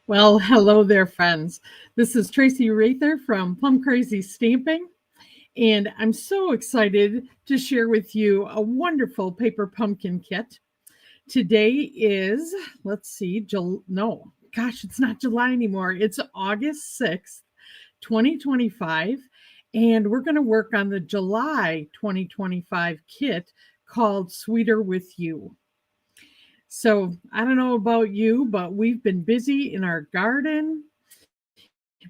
Well, hello there, friends. This is Traci Raether from Plum Crazy Stamping, and I'm so excited to share with you a wonderful paper pumpkin kit. Today is, let's see, no, gosh, it's not July anymore. It's August 6th, 2025, and we're going to work on the July 2025 kit called Sweeter with You. So I don't know about you, but we've been busy in our garden.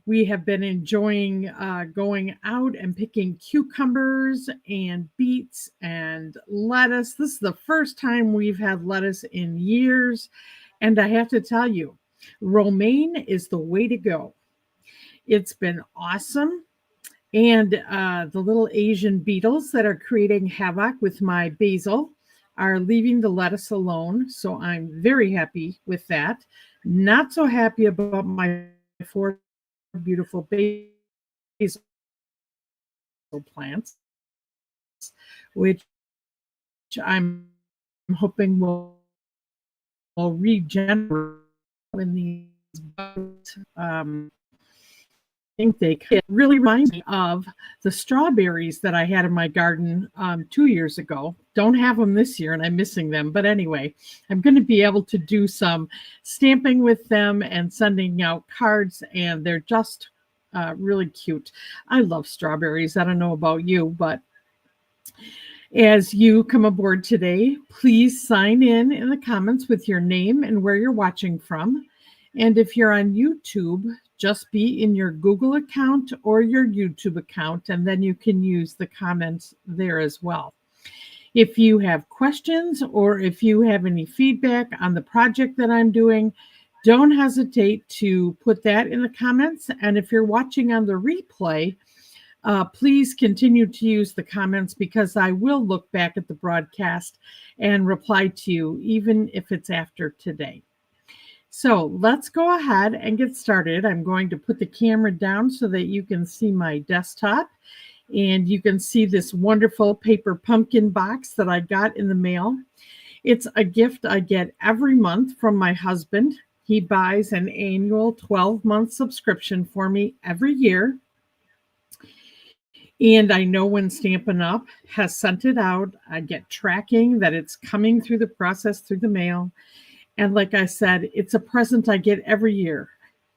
We have been enjoying going out and picking cucumbers and beets and lettuce. This is the first time we've had lettuce in years. And I have to tell you, romaine is the way to go. It's been awesome. And the little Asian beetles that are creating havoc with my basil are leaving the lettuce alone. So I'm very happy with that. Not so happy about my four beautiful basil plants, which I'm hoping will regenerate when these bugs think they could. It really reminds me of the strawberries that I had in my garden 2 years ago. Don't have them this year, and I'm missing them. But anyway, I'm going to be able to do some stamping with them and sending out cards, and they're just really cute. I love strawberries. I don't know about you, but as you come aboard today, please sign in the comments with your name and where you're watching from. And if you're on YouTube, just be in your Google account or your YouTube account, and then you can use the comments there as well. If you have questions or if you have any feedback on the project that I'm doing, don't hesitate to put that in the comments. And if you're watching on the replay, please continue to use the comments because I will look back at the broadcast and reply to you, even if it's after today. So let's go ahead and get started. I'm going to put the camera down so that you can see my desktop and you can see this wonderful paper pumpkin box that I got in the mail. It's a gift I get every month from my husband. He buys an annual 12-month subscription for me every year. And I know when Stampin' Up! Has sent it out, I get tracking that it's coming through the process through the mail. And like I said, it's a present I get every year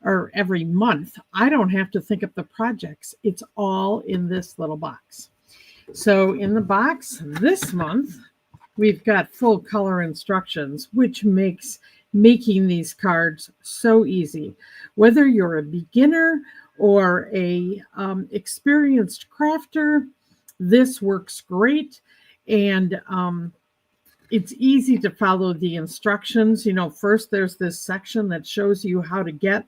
or every month. I don't have to think of the projects. It's all in this little box. So in the box this month, we've got full color instructions, which makes making these cards so easy. Whether you're a beginner or a experienced crafter, this works great. And it's easy to follow the instructions. You know, first there's this section that shows you how to get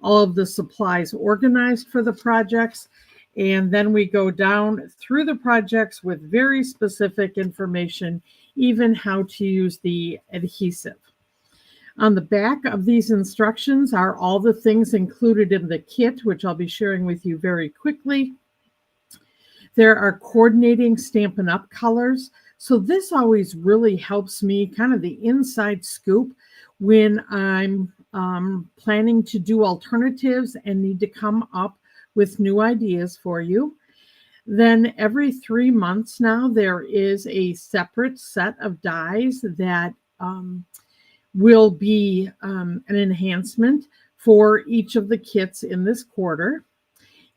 all of the supplies organized for the projects. And then we go down through the projects with very specific information, even how to use the adhesive. On the back of these instructions are all the things included in the kit, which I'll be sharing with you very quickly. There are coordinating Stampin' Up! Colors. So this always really helps me, kind of the inside scoop, when I'm planning to do alternatives and need to come up with new ideas for you. Then every 3 months now, there is a separate set of dies that will be an enhancement for each of the kits in this quarter.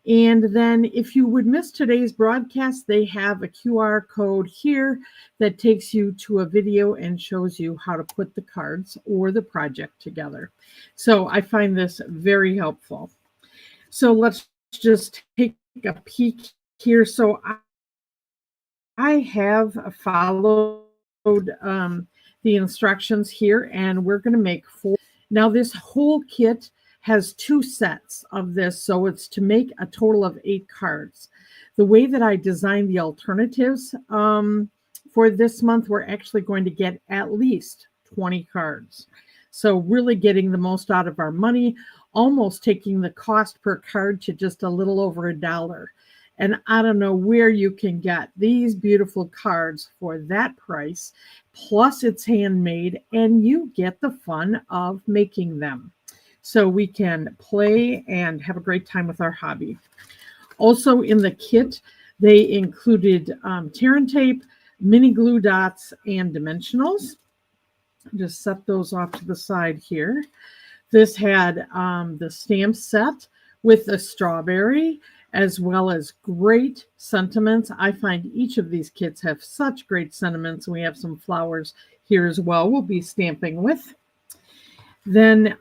And then if you would miss today's broadcast, they have a QR code here that takes you to a video and shows you how to put the cards or the project together. So I find this very helpful. So let's just take a peek here. So I have followed the instructions here, and we're going to make 4. Now this whole kit has 2 sets of this, so it's to make a total of 8 cards. The way that I designed the alternatives for this month, we're actually going to get at least 20 cards. So really getting the most out of our money, almost taking the cost per card to just a little over $1. And I don't know where you can get these beautiful cards for that price, plus it's handmade, and you get the fun of making them. so we can play and have a great time with our hobby. Also in the kit, they included tear and tape, mini glue dots, and dimensionals. Just set those off to the side here. This had the stamp set with a strawberry, as well as great sentiments. I find each of these kits have such great sentiments. We have some flowers here as well we'll be stamping with. Then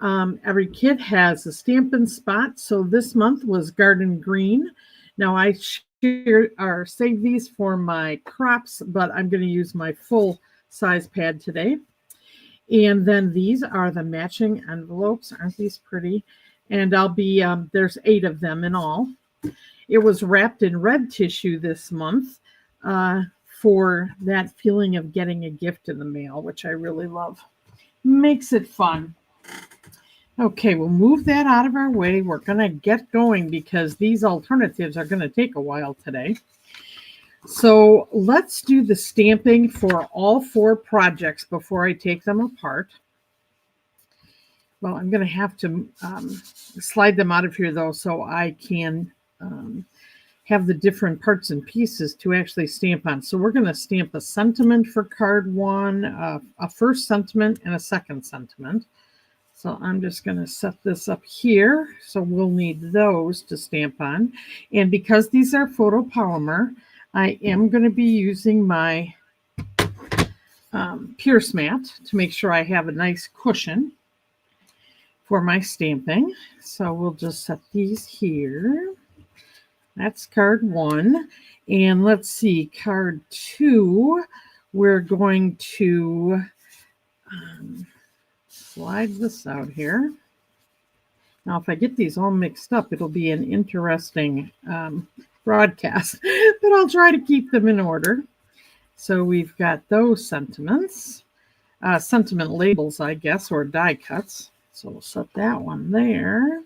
every kit has a Stampin' Spot. So this month was Garden Green. Now I save these for my crops, but I'm going to use my full size pad today. And then these are the matching envelopes. Aren't these pretty? And I'll be, there's 8 of them in all. It was wrapped in red tissue this month for that feeling of getting a gift in the mail, which I really love. Makes it fun. Okay, we'll move that out of our way. We're going to get going because these alternatives are going to take a while today. So let's do the stamping for all 4 projects before I take them apart. Well, I'm going to have to slide them out of here, though, so I can have the different parts and pieces to actually stamp on. So we're going to stamp a sentiment for card 1, a first sentiment, and a second sentiment. So I'm just going to set this up here. So we'll need those to stamp on. And because these are photopolymer, I am going to be using my Pierce mat to make sure I have a nice cushion for my stamping. So we'll just set these here. That's card 1. And let's see, card 2, we're going to slide this out here. Now, if I get these all mixed up, it'll be an interesting broadcast, but I'll try to keep them in order. So we've got those sentiments, sentiment labels, I guess, or die cuts. So we'll set that one there.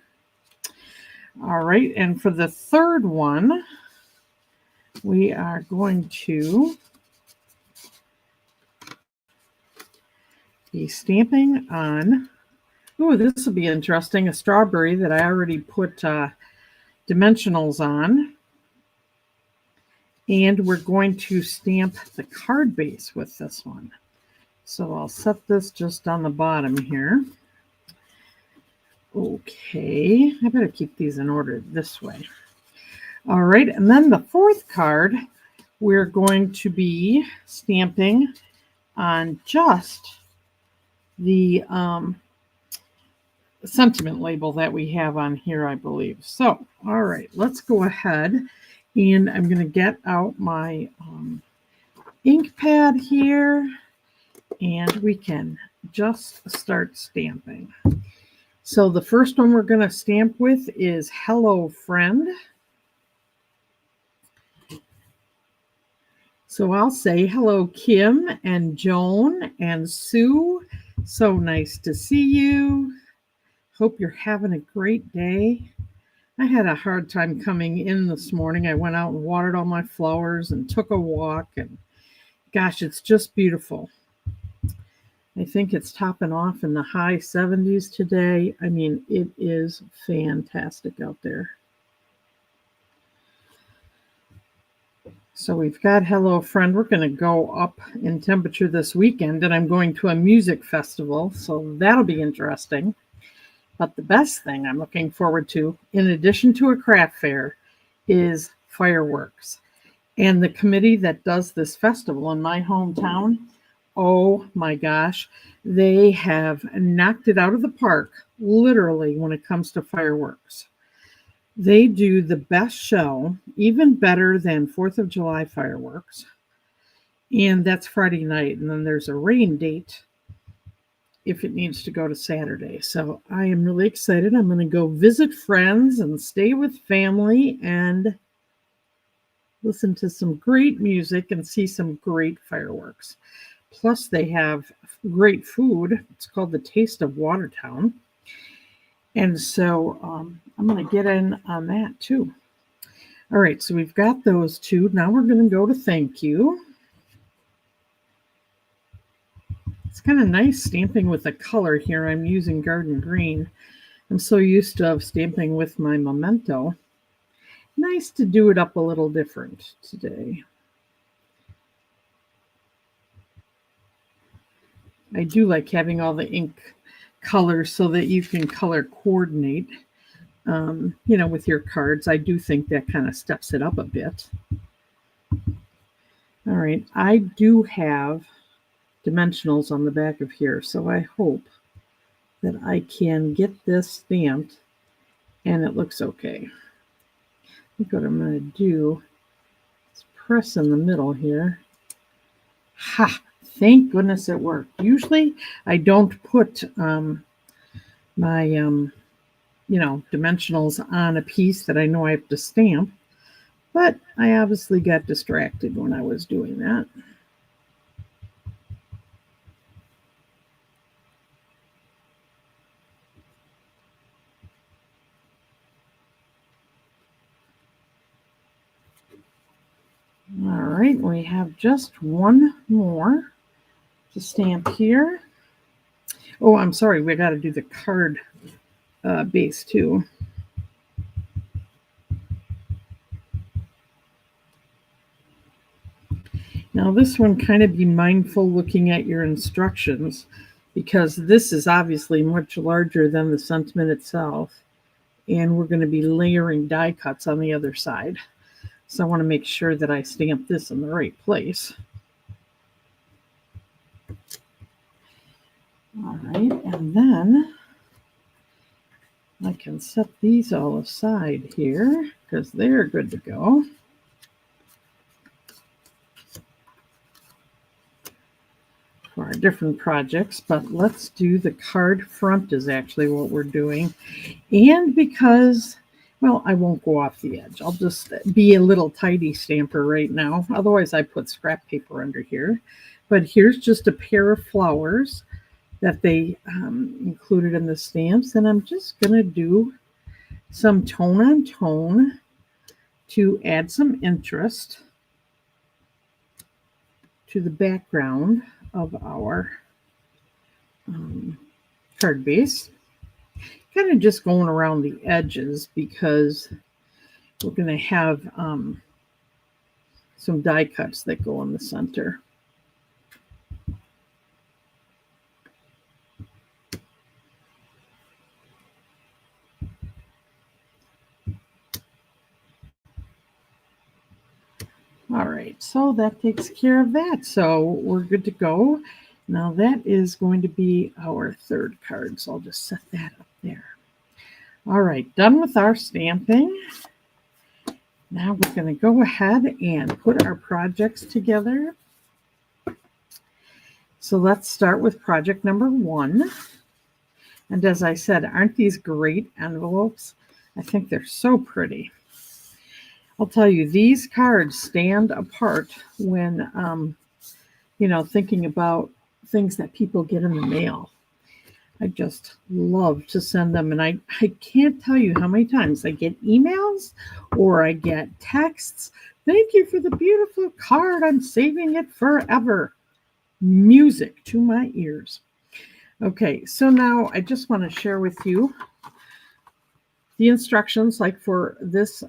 All right, and for the third one, we are going to be stamping on, oh, this will be interesting, a strawberry that I already put dimensionals on. And we're going to stamp the card base with this one. So I'll set this just on the bottom here. Okay, I better keep these in order this way. All right, and then the fourth card, we're going to be stamping on just the sentiment label that we have on here, I believe. So, all right, let's go ahead. And I'm going to get out my ink pad here, and we can just start stamping. So the first one we're going to stamp with is Hello Friend. So I'll say hello, Kim and Joan and Sue. So nice to see you. Hope you're having a great day. I had a hard time coming in this morning. I went out and watered all my flowers and took a walk, and gosh, it's just beautiful. I think it's topping off in the high 70s today. I mean, it is fantastic out there. So we've got Hello Friend. We're going to go up in temperature this weekend, and I'm going to a music festival, so that'll be interesting. But the best thing I'm looking forward to, in addition to a craft fair, is fireworks. And the committee that does this festival in my hometown, oh my gosh, they have knocked it out of the park, literally, when it comes to fireworks. They do the best show, even better than 4th of July fireworks. And that's Friday night. And then there's a rain date if it needs to go to Saturday. So I am really excited. I'm going to go visit friends and stay with family and listen to some great music and see some great fireworks. Plus they have great food. It's called the Taste of Watertown. And so I'm going to get in on that too. All right, so we've got those two. Now we're going to go to thank you. It's kind of nice stamping with the color here. I'm using Garden Green. I'm so used to stamping with my memento. Nice to do it up a little different today. I do like having all the ink colors so that you can color coordinate, with your cards. I do think that kind of steps it up a bit. All right, I do have dimensionals on the back of here, so I hope that I can get this stamped and it looks okay. I think what I'm going to do is press in the middle here. Ha! Thank goodness it worked. Usually I don't put my dimensionals on a piece that I know I have to stamp, but I obviously got distracted when I was doing that. All right, we have just one more to stamp here. Oh, I'm sorry, we got to do the card base too. Now this one, kind of be mindful looking at your instructions, because this is obviously much larger than the sentiment itself, and we're going to be layering die cuts on the other side. So I want to make sure that I stamp this in the right place. All right, and then I can set these all aside here because they're good to go. For our different projects, but let's do the card front is actually what we're doing. And because, well, I won't go off the edge. I'll just be a little tidy stamper right now. Otherwise, I put scrap paper under here. But here's just a pair of flowers that they included in the stamps. And I'm just going to do some tone on tone to add some interest to the background of our card base. Kind of just going around the edges because we're going to have some die cuts that go in the center. All right, so that takes care of that. So we're good to go. Now that is going to be our third card, so I'll just set that up there. All right, done with our stamping. Now we're going to go ahead and put our projects together. So let's start with project number 1. And as I said, aren't these great envelopes? I think they're so pretty. I'll tell you, these cards stand apart when, thinking about things that people get in the mail. I just love to send them. And I can't tell you how many times I get emails or I get texts. Thank you for the beautiful card. I'm saving it forever. Music to my ears. Okay, so now I just want to share with you the instructions, like for this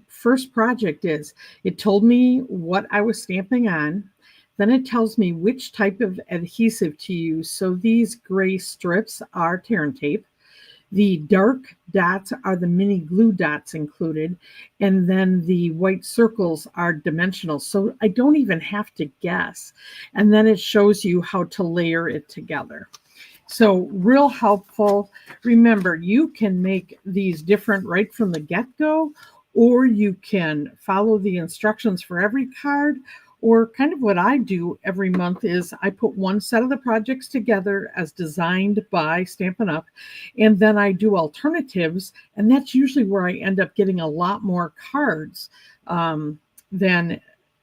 first project is, it told me what I was stamping on. Then it tells me which type of adhesive to use. So these gray strips are tear and tape. The dark dots are the mini glue dots included. And then the white circles are dimensional. So I don't even have to guess. And then it shows you how to layer it together. So real helpful. Remember, you can make these different right from the get-go, or you can follow the instructions for every card, or kind of what I do every month is I put one set of the projects together as designed by Stampin' Up, and then I do alternatives, and that's usually where I end up getting a lot more cards than,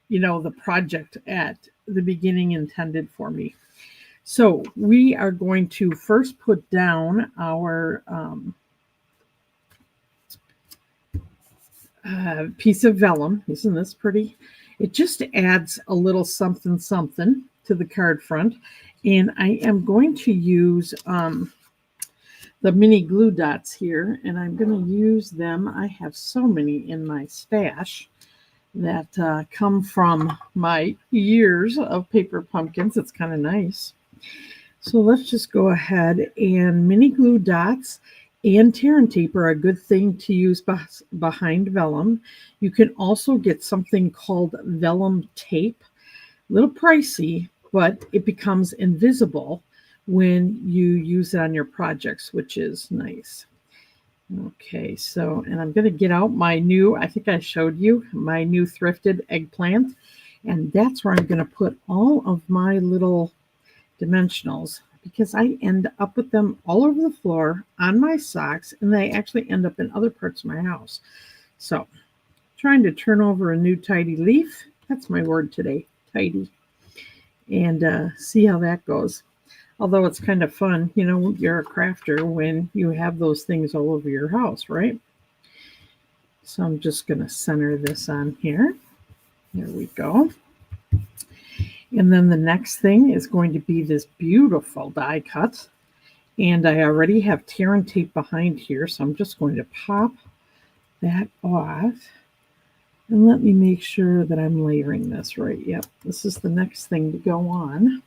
the project at the beginning intended for me. So we are going to first put down our piece of vellum. Isn't this pretty? It just adds a little something something to the card front. And I am going to use the mini glue dots here, and I'm going to use them. I have so many in my stash that come from my years of paper pumpkins. It's kind of nice. So let's just go ahead, and mini glue dots and tear and tape are a good thing to use behind vellum. You can also get something called vellum tape. A little pricey, but it becomes invisible when you use it on your projects, which is nice. Okay, so, and I'm going to get out my new, I think I showed you, my new thrifted eggplant. And that's where I'm going to put all of my little dimensionals, because I end up with them all over the floor on my socks, and they actually end up in other parts of my house. So, trying to turn over a new tidy leaf. That's my word today, tidy. And see how that goes. Although it's kind of fun, you know, you're a crafter when you have those things all over your house, right? So I'm just going to center this on here. There we go. And then the next thing is going to be this beautiful die cut. And I already have tear and tape behind here, so I'm just going to pop that off. And let me make sure that I'm layering this right. Yep, this is the next thing to go on.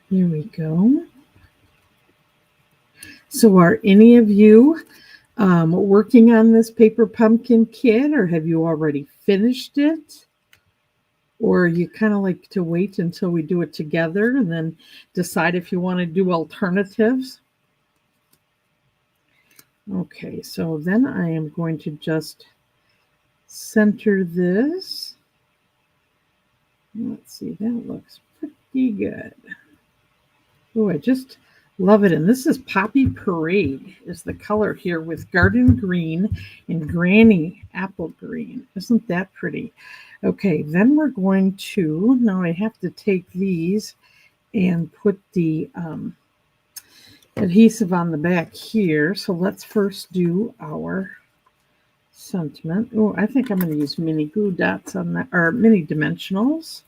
There we go. So are any of you working on this paper pumpkin kit, or have you already finished it? Or you kind of like to wait until we do it together and then decide if you want to do alternatives? Okay, so then I am going to just center this. Let's see, that looks pretty good. Oh, I just love it. And this is Poppy Parade is the color here, with garden green and granny apple green. Isn't that pretty? Okay, then we're going to, now I have to take these and put the adhesive on the back here. So let's first do our sentiment. Oh, I think I'm going to use mini glue dots on that, or mini dimensionals.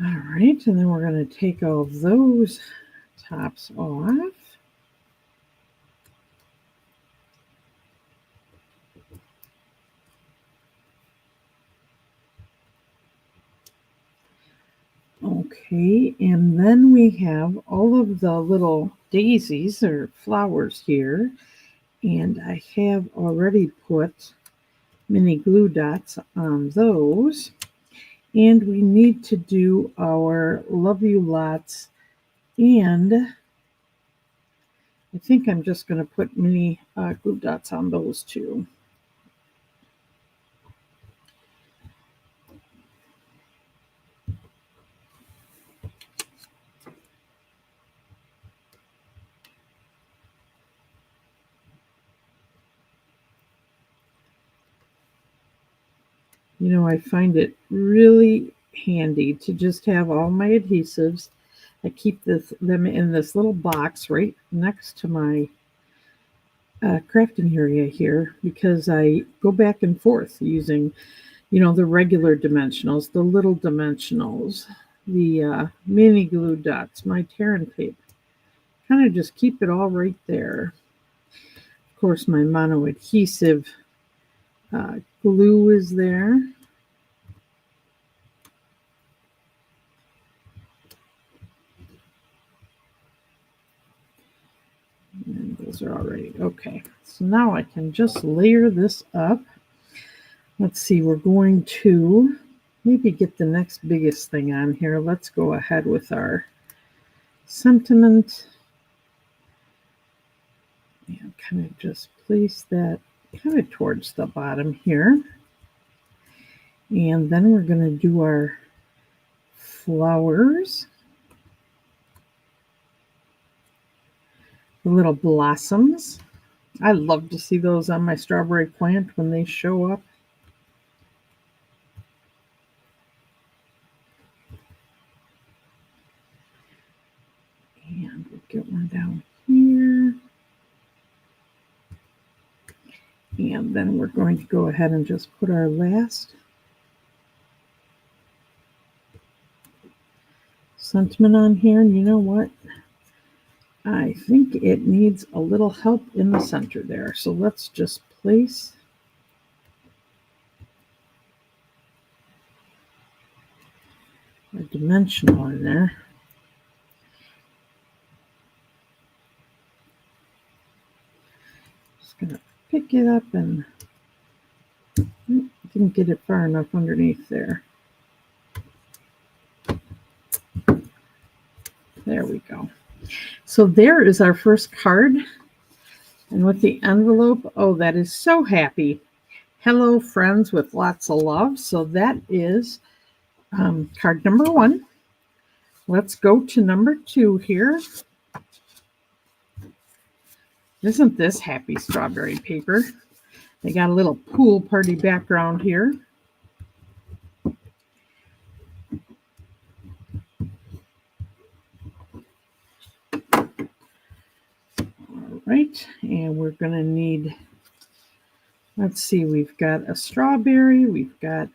All right, and then we're going to take all of those tops off. Okay, and then we have all of the little daisies or flowers here, and I have already put mini glue dots on those. And we need to do our love you lots, and I think I'm just going to put mini glue dots on those too. You know, I find it really handy to just have all my adhesives. I keep them in this little box right next to my crafting area here, because I go back and forth using, you know, the regular dimensionals, the little dimensionals, the mini glue dots, my tear and tape. Kind of just keep it all right there. Of course, my mono adhesive glue is there. And those are already okay. So now I can just layer this up. Let's see, we're going to maybe get the next biggest thing on here. Let's go ahead with our sentiment. And kind of just place that kind of towards the bottom here. And then we're going to do our flowers. The little blossoms. I love to see those on my strawberry plant when they show up. And then we're going to go ahead and just put our last sentiment on here. And you know what? I think it needs a little help in the center there. So let's just place a dimensional in there. Just going to pick it up and didn't get it far enough underneath there. There we go. So there is our first card. And with the envelope, oh, that is so happy. Hello, friends, with lots of love. So that is card number 1. Let's go to number 2 here. Isn't this happy strawberry paper? They got a little pool party background here. All right, and we're going to need, let's see, we've got a strawberry, we've got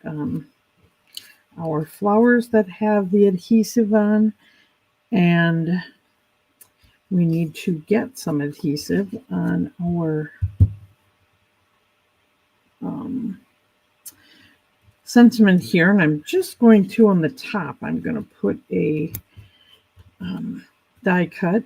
our flowers that have the adhesive on, and we need to get some adhesive on our sentiment here, and I'm just going to, on the top, I'm going to put a die cut,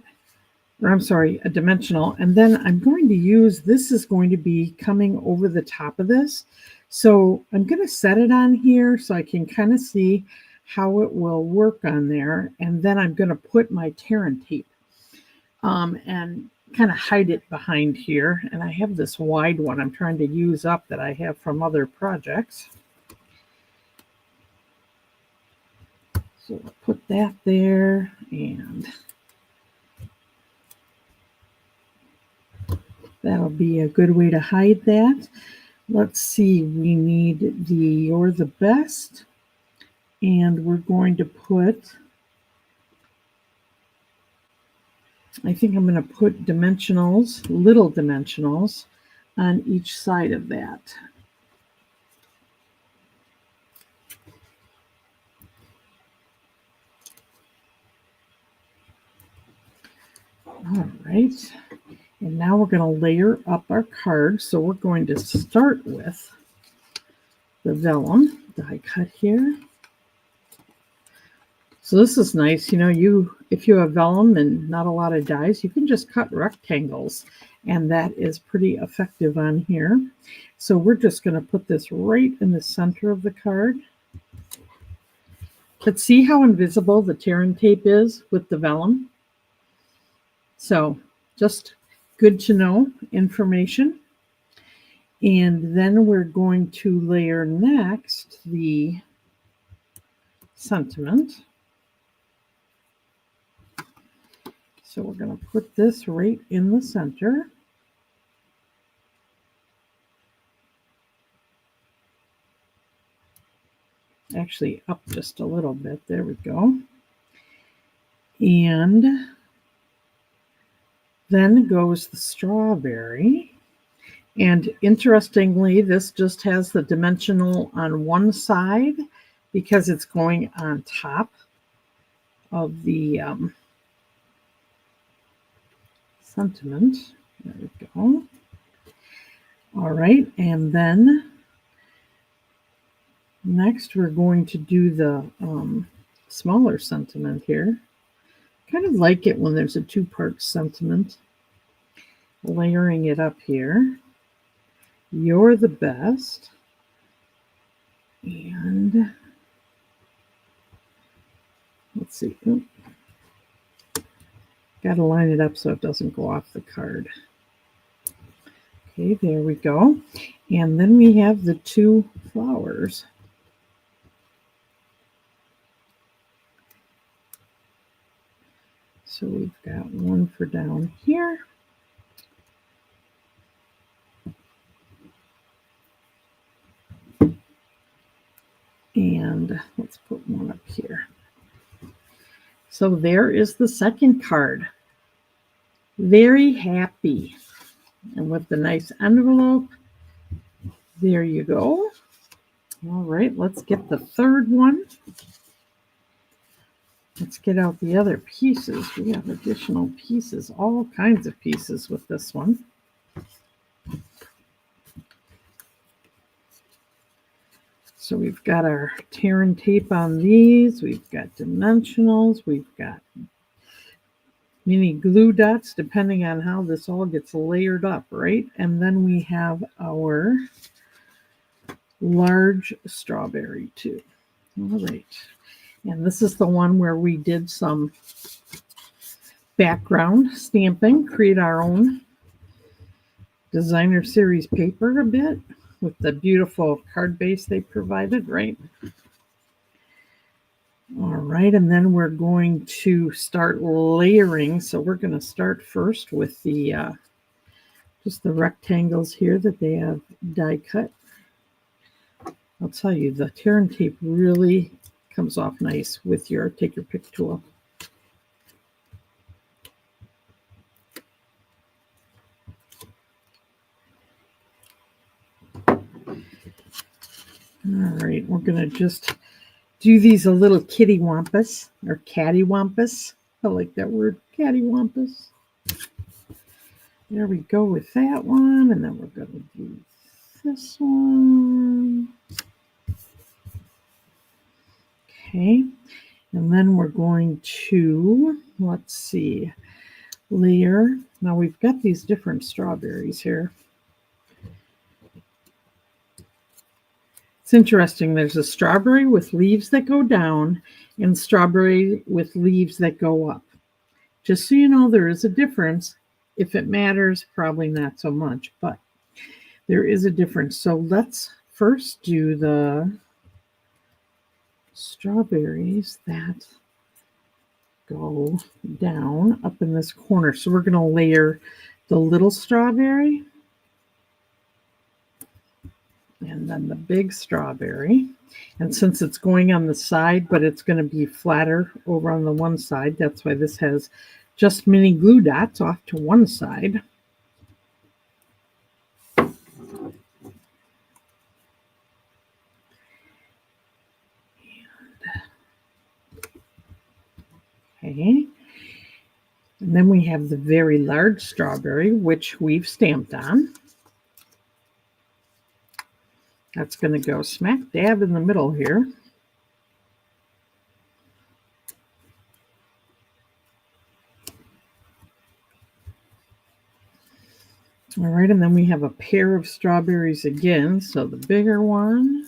or I'm sorry, a dimensional, and then I'm going to use, this is going to be coming over the top of this, so I'm going to set it on here so I can kind of see how it will work on there, and then I'm going to put my tear and tape and kind of hide it behind here, and I have this wide one I'm trying to use up that I have from other projects. So I'll put that there, and that'll be a good way to hide that. Let's see, we need the You're the Best, and we're going to put, I think I'm going to put dimensionals, little dimensionals, on each side of that. All right, and now we're going to layer up our card. So we're going to start with the vellum die cut here. So this is nice, you know, if you have vellum and not a lot of dies, you can just cut rectangles, and that is pretty effective on here. So we're just going to put this right in the center of the card. But see how invisible the tear and tape is with the vellum? So just good to know information. And then we're going to layer next the sentiment. So we're going to put this right in the center. Actually up just a little bit. There we go. And then goes the strawberry. And interestingly, this just has the dimensional on one side because it's going on top of the sentiment. There we go. All right, and then next we're going to do the smaller sentiment here. Kind of like it when there's a two-part sentiment. Layering it up here. You're the best. And let's see. Got to line it up so it doesn't go off the card. Okay, there we go. And then we have the two flowers. So we've got one for down here. And let's put one up here. So there is the second card. Very happy. And with the nice envelope, There you go. All right, let's get the third one. Let's get out the other pieces. We have additional pieces, all kinds of pieces with this one. So we've got our tear and tape on these. We've got dimensionals. We've got mini glue dots, depending on how this all gets layered up, right? And then we have our large strawberry too. All right. And this is the one where we did some background stamping, create our own designer series paper a bit with the beautiful card base they provided, right? All right, and then we're going to start layering. So we're going to start first with the just the rectangles here that they have die cut. I'll tell you, the tear and tape really comes off nice with your take your pick tool. All right, we're going to just do these a little kitty wampus or catty wampus. I like that word, catty wampus. There we go with that one, and then we're going to do this one. Okay, and then we're going to, let's see, layer. Now we've got these different strawberries here. It's interesting. There's a strawberry with leaves that go down and strawberry with leaves that go up. Just so you know, there is a difference. If it matters, probably not so much, but there is a difference. So let's first do the strawberries that go down up in this corner. So we're going to layer the little strawberry and then the big strawberry. And since it's going on the side, but it's going to be flatter over on the one side, that's why this has just mini glue dots off to one side. Okay. And then we have the very large strawberry, which we've stamped on. That's going to go smack dab in the middle here. All right, and then we have a pair of strawberries again. So the bigger one.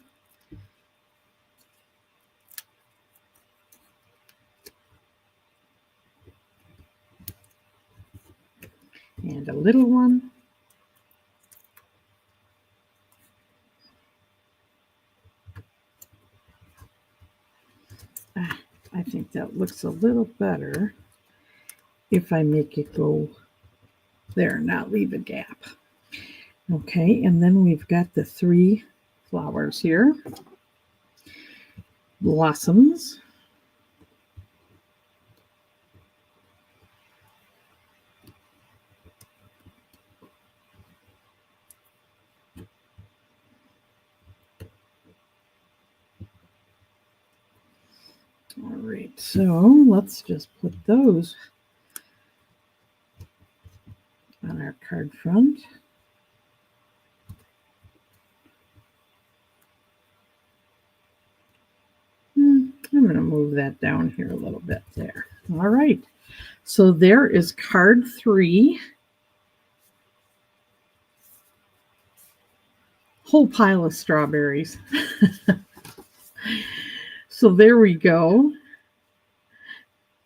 And a little one. I think that looks a little better if I make it go there, not leave a gap. Okay, and then we've got the three flowers here. Blossoms. All right, so let's just put those on our card front. I'm going to move that down here a little bit there. All right, so there is card 3. Whole pile of strawberries. So there we go.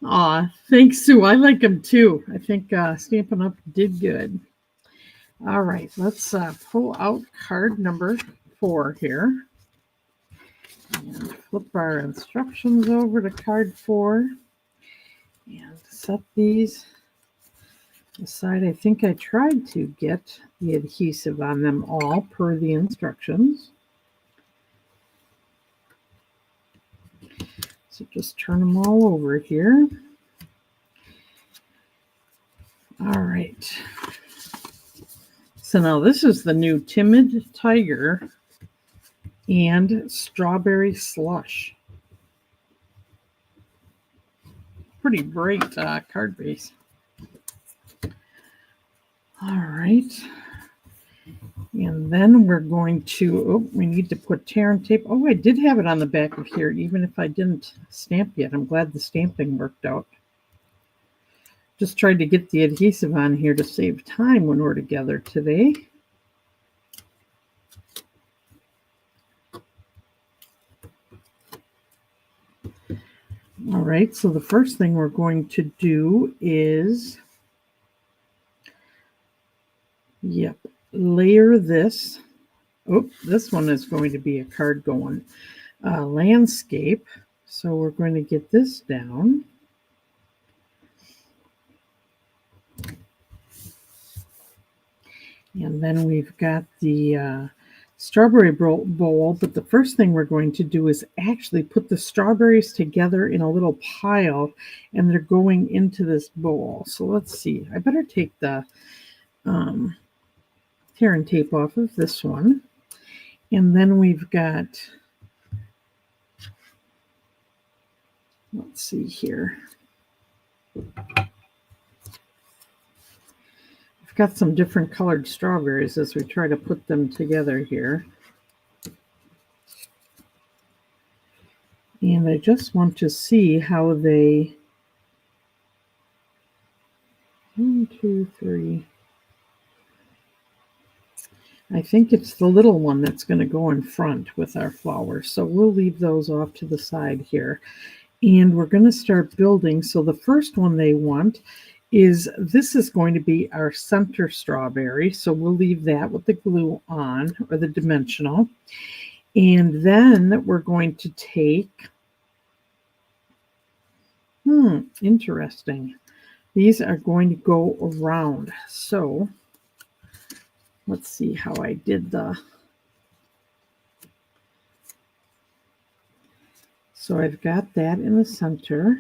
Aw, thanks, Sue. I like them too. I think Stampin' Up! Did good. All right, let's pull out card number 4 here. And flip our instructions over to card 4. And set these aside. I think I tried to get the adhesive on them all per the instructions. So just turn them all over here. All right. So now this is the new Timid Tiger and Strawberry Slush. Pretty bright card base. All right. And then we're going to, we need to put tear and tape. Oh, I did have it on the back of here, even if I didn't stamp yet. I'm glad the stamping worked out. Just tried to get the adhesive on here to save time when we're together today. All right, so the first thing we're going to do is, layer this. Oh, this one is going to be a card going landscape. So we're going to get this down. And then we've got the strawberry bowl, but the first thing we're going to do is actually put the strawberries together in a little pile, and they're going into this bowl. So let's see. I better take the tear and tape off of this one. And then we've got, let's see here. Got some different colored strawberries as we try to put them together here. And I just want to see how they, 1, 2, 3. I think it's the little one that's going to go in front with our flowers. So we'll leave those off to the side here. And we're going to start building. So the first one they want is, this is going to be our center strawberry. So we'll leave that with the glue on, or the dimensional. And then we're going to take, interesting. These are going to go around. So let's see how I did so I've got that in the center.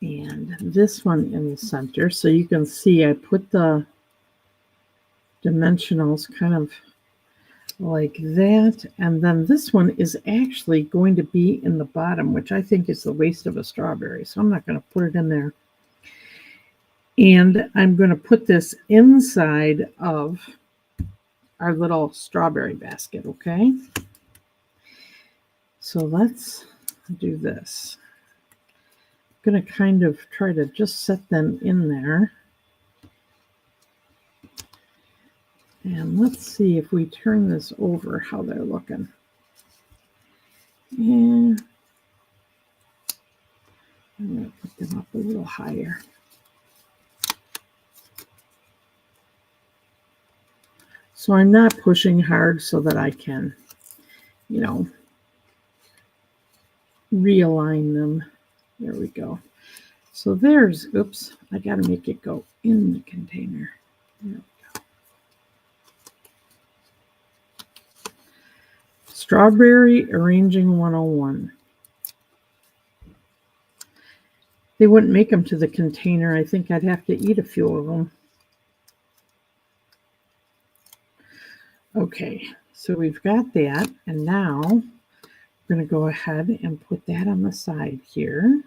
And this one in the center. So you can see I put the dimensionals kind of like that. And then this one is actually going to be in the bottom, which I think is the waste of a strawberry. So I'm not going to put it in there. And I'm going to put this inside of our little strawberry basket, okay? So let's do this. Going to kind of try to just set them in there. And let's see if we turn this over how they're looking. And I'm going to put them up a little higher. So I'm not pushing hard so that I can, realign them. There we go. So there's, oops, I got to make it go in the container. There we go. Strawberry Arranging 101. They wouldn't make them to the container. I think I'd have to eat a few of them. Okay, so we've got that. And now we're going to go ahead and put that on the side here.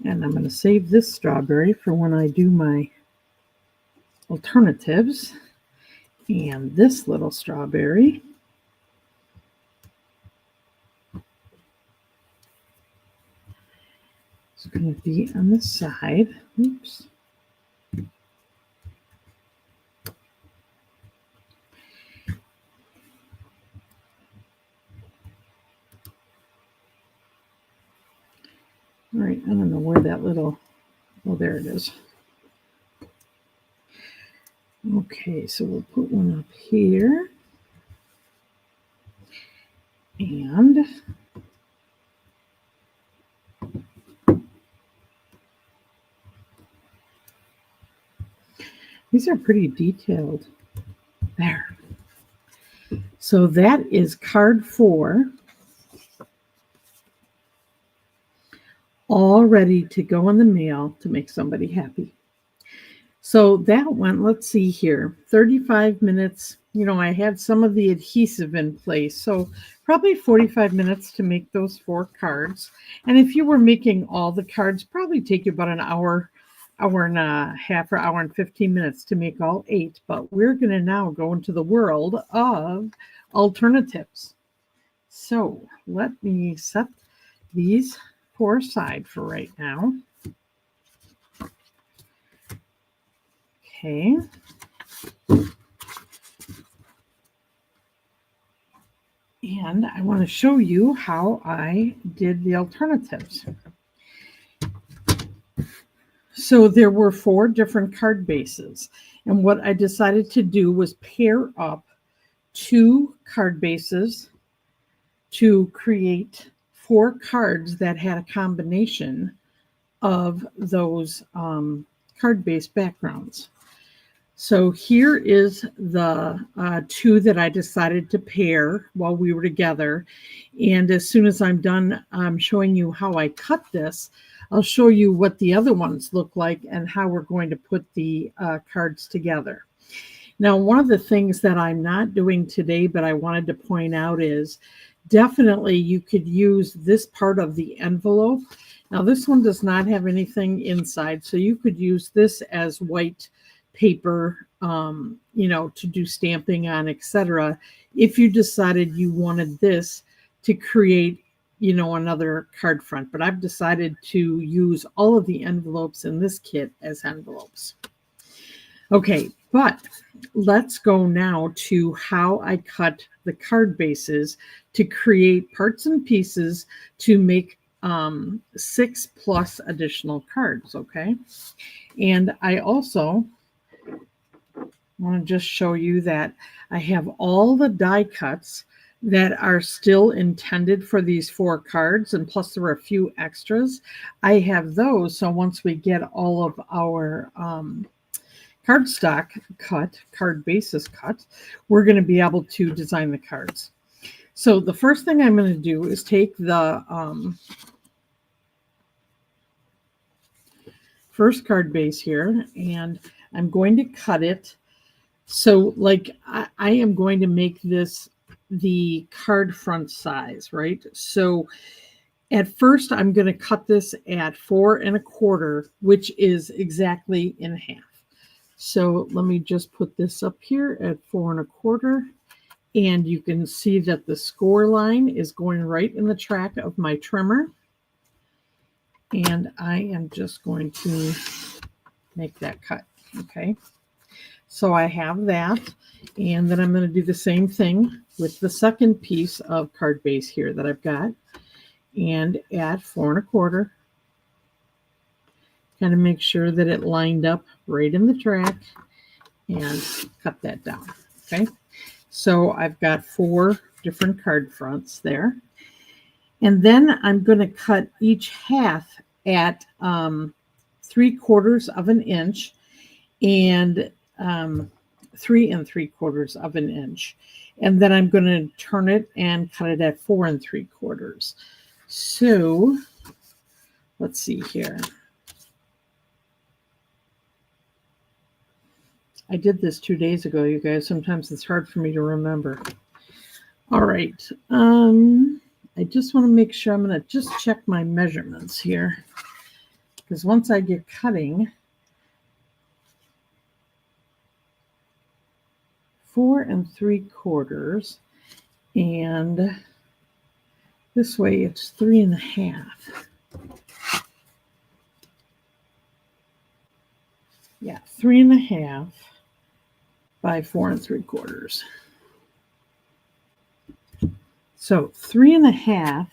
And I'm going to save this strawberry for when I do my alternatives. And this little strawberry is going to be on the side. Oops. All right, I don't know where that little, oh, there it is. Okay, so we'll put one up here. And these are pretty detailed. There. So that is card 4. all ready to go in the mail to make somebody happy. So that went, let's see here, 35 minutes. You know, I had some of the adhesive in place. So probably 45 minutes to make those 4 cards. And if you were making all the cards, probably take you about an hour, hour and a half, or hour and 15 minutes to make all 8. But we're going to now go into the world of alternatives. So let me set these 4 aside for right now. Okay. And I want to show you how I did the alternatives. So there were 4 different card bases. And what I decided to do was pair up 2 card bases to create 4 cards that had a combination of those card base backgrounds. So here is the 2 that I decided to pair while we were together. And as soon as I'm done showing you how I cut this, I'll show you what the other ones look like and how we're going to put the cards together. Now, one of the things that I'm not doing today, but I wanted to point out is definitely you could use this part of the envelope. Now, this one does not have anything inside, so you could use this as white paper, you know, to do stamping on, etc. If you decided you wanted this to create, you know, another card front. But I've decided to use all of the envelopes in this kit as envelopes. Okay, but let's go now to how I cut the card bases to create parts and pieces to make 6 plus additional cards, okay? And I also want to just show you that I have all the die cuts that are still intended for these 4 cards, and plus there are a few extras. I have those, so once we get all of our cardstock cut, card bases cut, we're going to be able to design the cards. So the first thing I'm going to do is take the first card base here, and I'm going to cut it. So like I am going to make this the card front size, right? So at first I'm going to cut this at 4 1/4, which is exactly in half. So let me just put this up here at 4 1/4. And you can see that the score line is going right in the track of my trimmer. And I am just going to make that cut, okay? So I have that, and then I'm going to do the same thing with the second piece of card base here that I've got, and add 4 1/4. Kind of make sure that it lined up right in the track, and cut that down, okay? So I've got 4 different card fronts there. And then I'm going to cut each half at 3/4 of an inch and 3 3/4 of an inch. And then I'm going to turn it and cut it at 4 3/4. So let's see here. I did this 2 days ago, you guys. Sometimes it's hard for me to remember. All right. I just want to make sure I'm going to just check my measurements here, because once I get cutting, 4 3/4, and this way it's 3 1/2. Yeah, 3 1/2 by 4 3/4. So 3 1/2.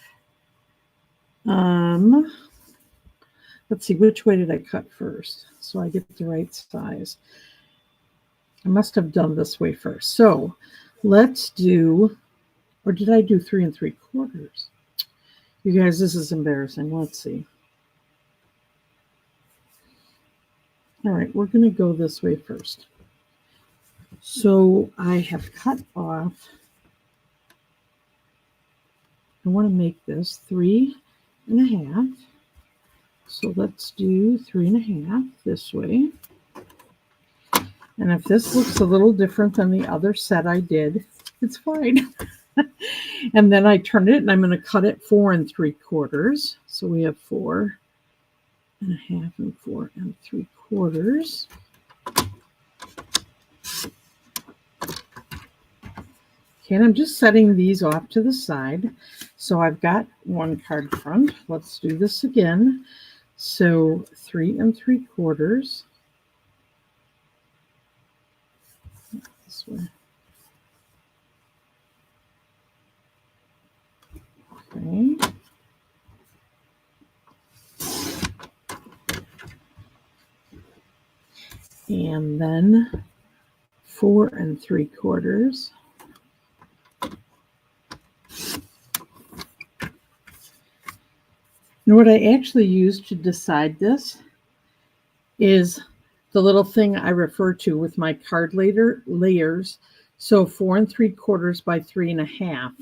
Let's see, which way did I cut first? So I get the right size. I must have done this way first. So let's do, or did I do 3 3/4? You guys, this is embarrassing. Let's see. All right, we're going to go this way first. So I have cut off, I want to make this 3 1/2. So let's do 3.5 this way. And if this looks a little different than the other set I did, it's fine. And then I turn it and I'm going to cut it 4 3/4. So we have 4.5 and 4 3/4. Okay, and I'm just setting these off to the side. So I've got one card front. Let's do this again. So 3 3/4. This way. Okay. And then 4 3/4. And what I actually use to decide this is the little thing I refer to with my card layers. So 4 3/4 by 3.5,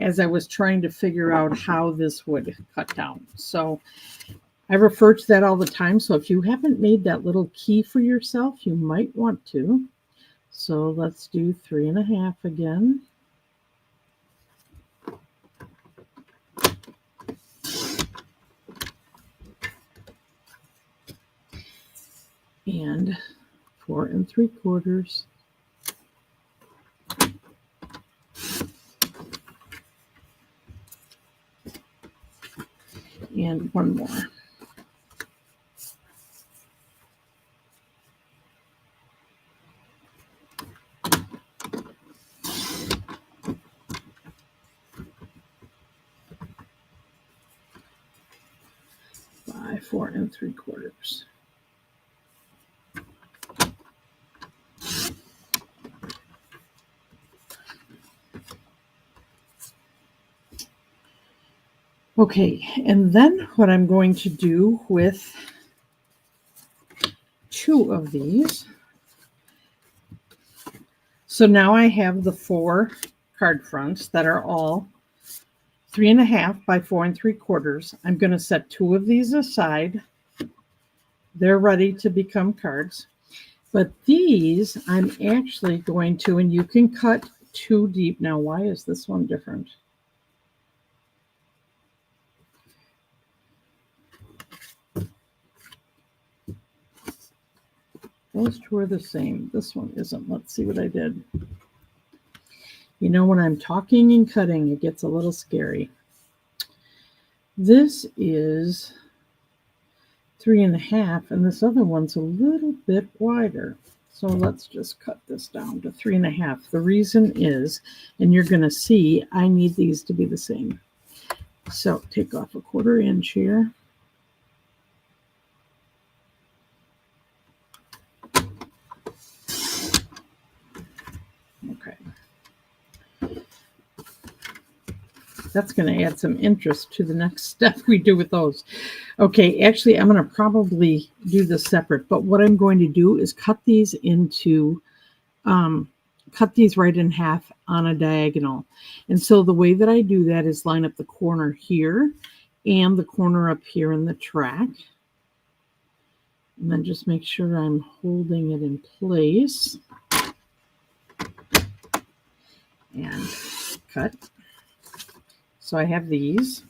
as I was trying to figure out how this would cut down. So I refer to that all the time. So if you haven't made that little key for yourself, you might want to. So let's do 3.5 again. And 4 3/4. And one more. By 4 3/4. Okay, and then what I'm going to do with 2 of these. So now I have the 4 card fronts that are all 3.5 by 4 3/4. I'm going to set 2 of these aside. They're ready to become cards. But these I'm actually going to, and you can cut 2 deep. Now, why is this one different? Those 2 are the same. This one isn't. Let's see what I did. You know, when I'm talking and cutting, it gets a little scary. This is 3.5, and this other one's a little bit wider. So let's just cut this down to 3.5. The reason is, and you're going to see, I need these to be the same. So take off a 1/4 inch here. Okay. That's going to add some interest to the next step we do with those. Okay, actually, I'm going to probably do this separate, but what I'm going to do is cut these into, cut these right in half on a diagonal. And so the way that I do that is line up the corner here and the corner up here in the track. And then just make sure I'm holding it in place. And cut. So I have these.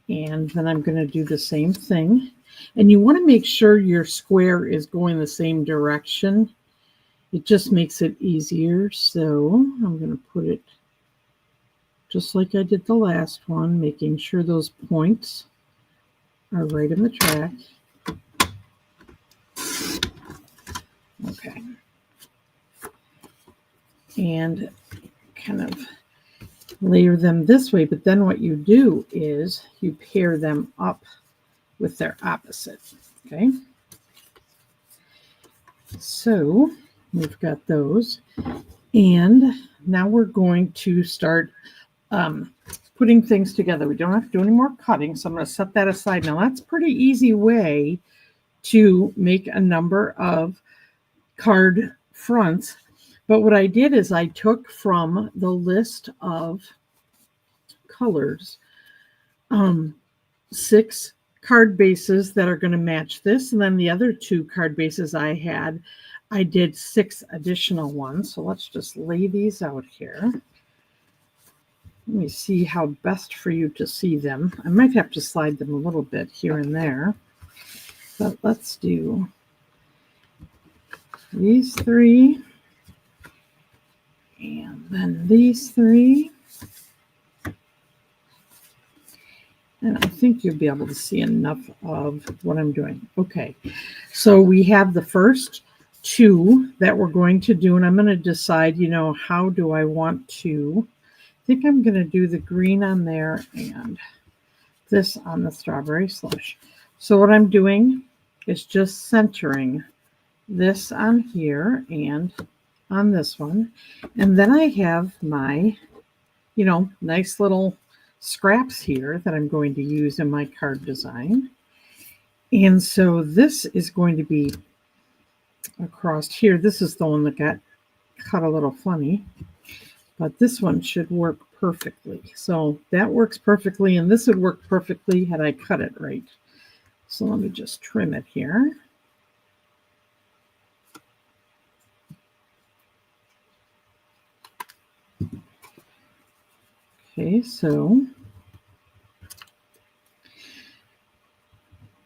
And then I'm going to do the same thing. And you want to make sure your square is going the same direction. It just makes it easier. So I'm going to put it just like I did the last one, making sure those points are right in the track. Okay. And kind of layer them this way, but then what you do is you pair them up with their opposite. Okay. So we've got those. And now we're going to start putting things together. We don't have to do any more cutting, so I'm going to set that aside. Now that's a pretty easy way to make a number of card fronts. But what I did is I took from the list of colors 6 card bases that are going to match this. And then the other 2 card bases I had, I did 6 additional ones. So let's just lay these out here. Let me see how best for you to see them. I might have to slide them a little bit here and there. But let's do these 3. And then these 3. And I think you'll be able to see enough of what I'm doing. Okay, so we have the first 2 that we're going to do, and I'm going to decide, how do I want to. I think I'm going to do the green on there and this on the strawberry slush. So what I'm doing is just centering this on here and on this one. And then I have my, nice little scraps here that I'm going to use in my card design. And so this is going to be across here. This is the one that got cut a little funny, but this one should work perfectly. So that works perfectly, and this would work perfectly had I cut it right. So let me just trim it here. Okay, so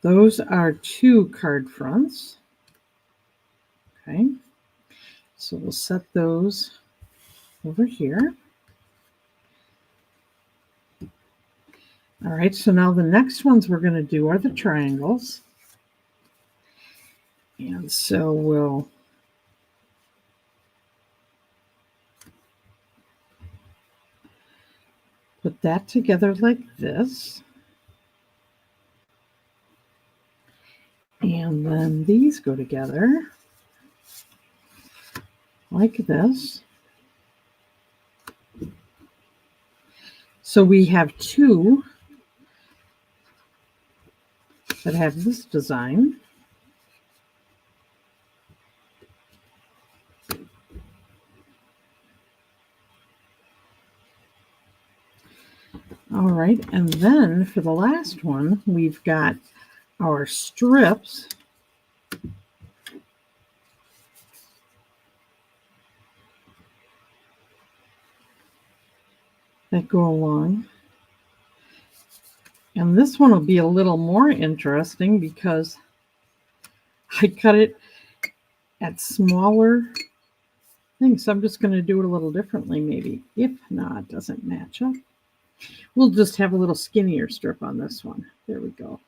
those are 2 card fronts. Okay, so we'll set those over here. All right, so now the next ones we're going to do are the triangles. And so we'll put that together like this. And then these go together like this. So we have 2 that have this design. All right, and then for the last one, we've got our strips that go along. And this one will be a little more interesting because I cut it at smaller things. So I'm just going to do it a little differently maybe. If not, it doesn't match up. We'll just have a little skinnier strip on this one. There we go.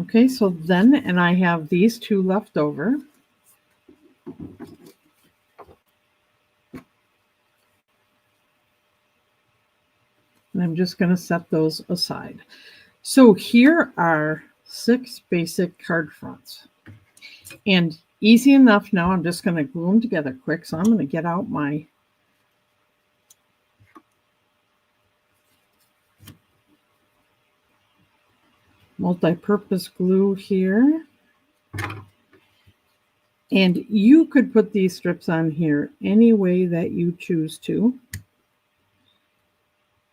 Okay, so then, and I have these 2 left over. And I'm just going to set those aside. So here are 6 basic card fronts. And easy enough now, I'm just going to glue them together quick. So I'm going to get out my multi-purpose glue here. And you could put these strips on here any way that you choose to.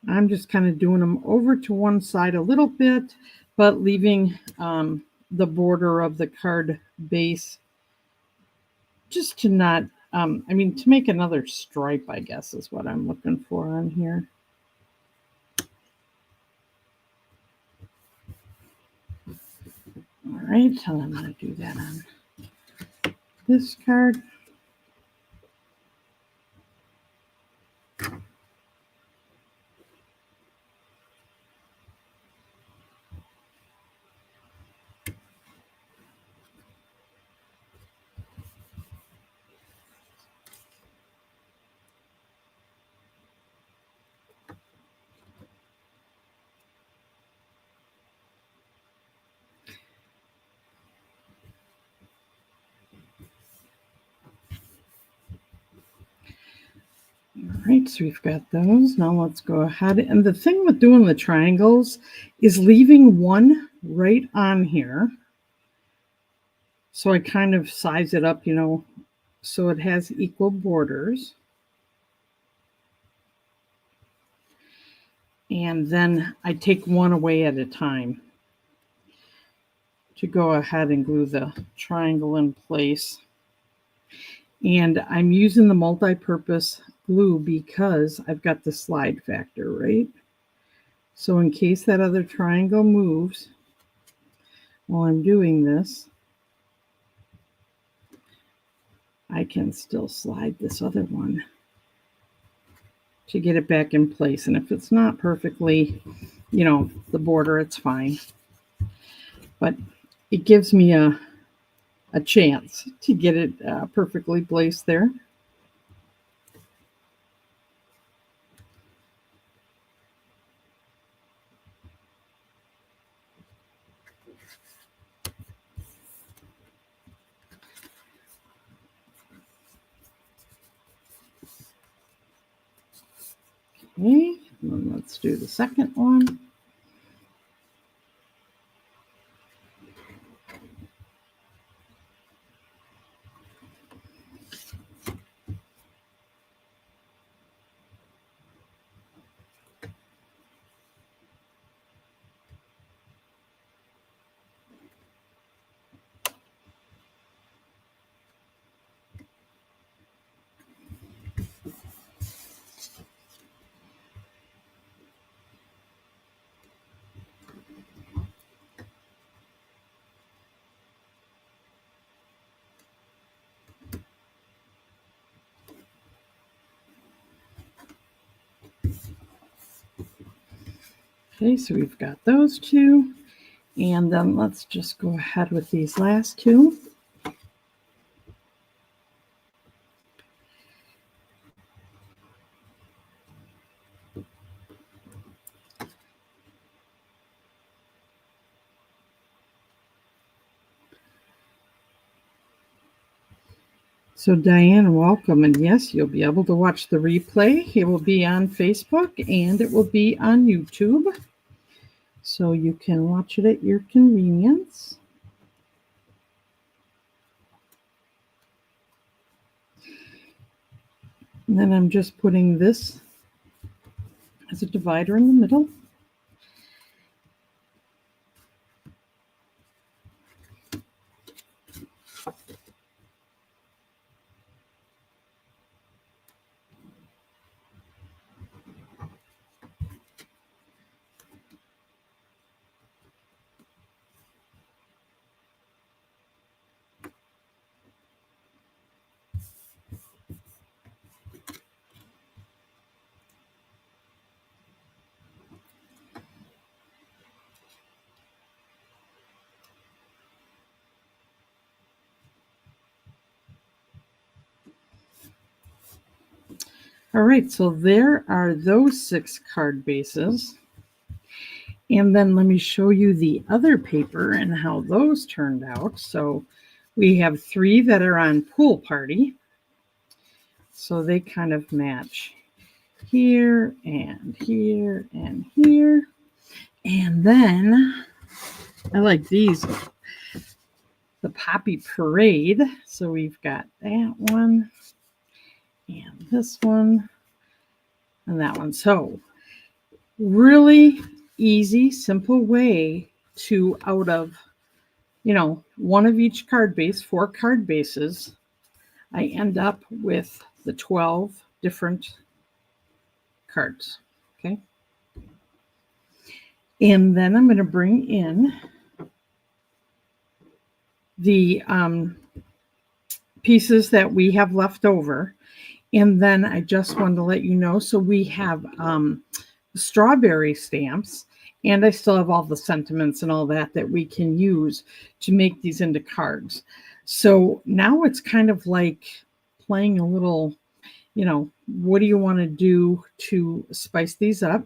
I'm just kind of doing them over to one side a little bit, but leaving the border of the card base just to not, to make another stripe, I guess, is what I'm looking for on here. All right, so I'm going to do that on this card. All right, so we've got those. Now let's go ahead. And the thing with doing the triangles is leaving one right on here. So I kind of size it up, so it has equal borders. And then I take one away at a time to go ahead and glue the triangle in place. And I'm using the multi-purpose glue because I've got the slide factor, right? So in case that other triangle moves while I'm doing this, I can still slide this other one to get it back in place. And if it's not perfectly, the border, it's fine. But it gives me a chance to get it perfectly placed there. Okay, and let's do the second one. Okay, so we've got those two. And then let's just go ahead with these last two. So Diane, welcome. And yes, you'll be able to watch the replay. It will be on Facebook and it will be on YouTube. So you can watch it at your convenience. And then I'm just putting this as a divider in the middle. All right, so there are those 6 card bases. And then let me show you the other paper and how those turned out. So we have 3 that are on Pool Party. So they kind of match here and here and here. And then I like these, the Poppy Parade. So we've got that one and this one and that one. So really easy, simple way to, out of, one of each card base, 4 card bases, I end up with the 12 different cards. Okay. And then I'm going to bring in the pieces that we have left over. And then I just wanted to let you know, so we have strawberry stamps, and I still have all the sentiments and all that we can use to make these into cards. So now it's kind of like playing a little, what do you want to do to spice these up?